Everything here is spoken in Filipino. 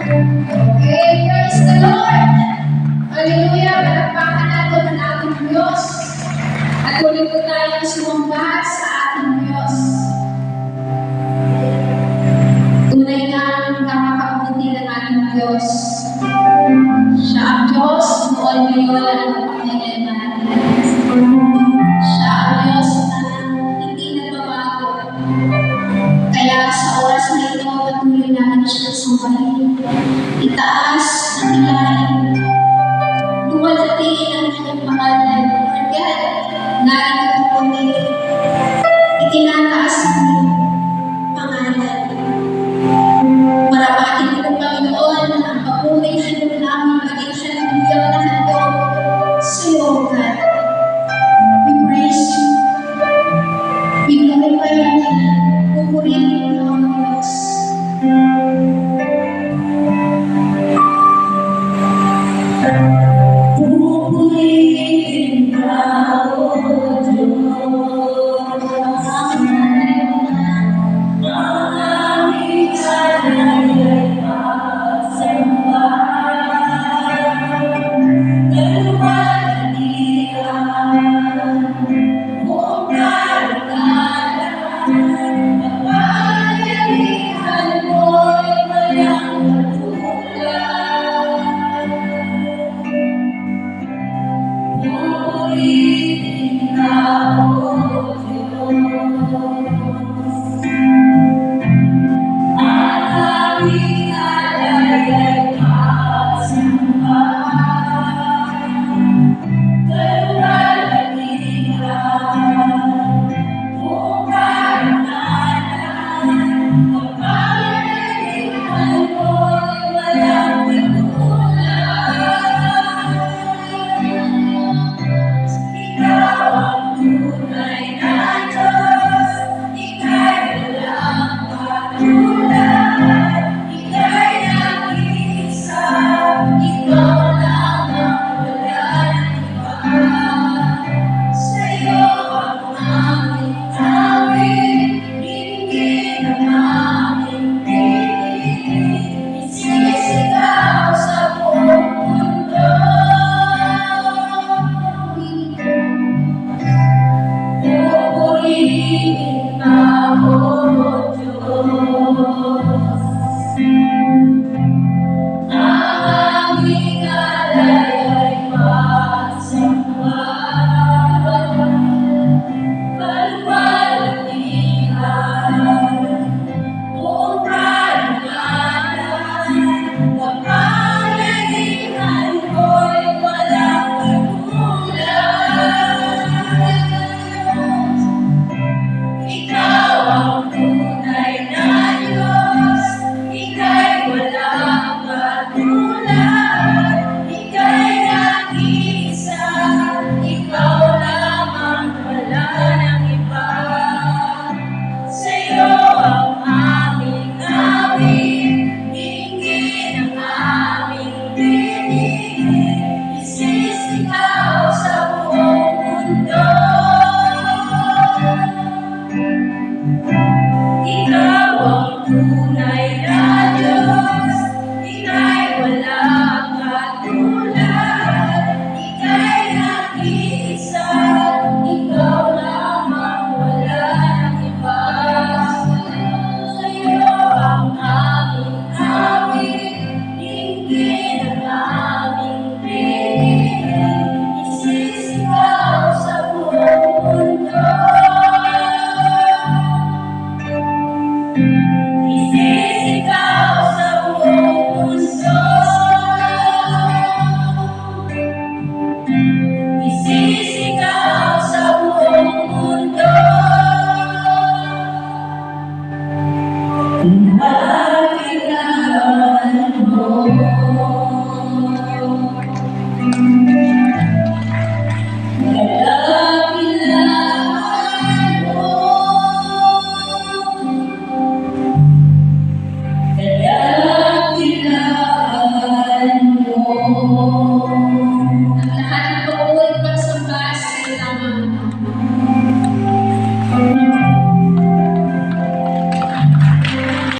Okay, praise the Lord. Hallelujah. Palakpakan natin ang ating Diyos. At ulit po tayong sumamba sa ating Diyos. Tunay na nakakabuti ng ating Diyos. Siya ang Diyos, noon, ngayon, at magpakailanman. Siya ang Diyos na hindi nagbabago. Kaya sa oras na ito, patuloy natin siya sambahin. Itaas ang ilalim. Duwaldatiin ang kanyang pangalan. Lord God, narito po kami. Itinataas ang iyong pangalan. Parapatin ko, Panginoon, ang papuling handog namin, maging hallelujah na handog sa iyo, God. We praise you. We glorify your name. Pupurihin mo ang Diyos. Pupurihin ka, O Diyos. Maraming salay at samba. Kaluwalhatian, buong kalagayan, kapangyarihan mo'y walang katulad. Purihin ka, O Diyos, ang aming alay.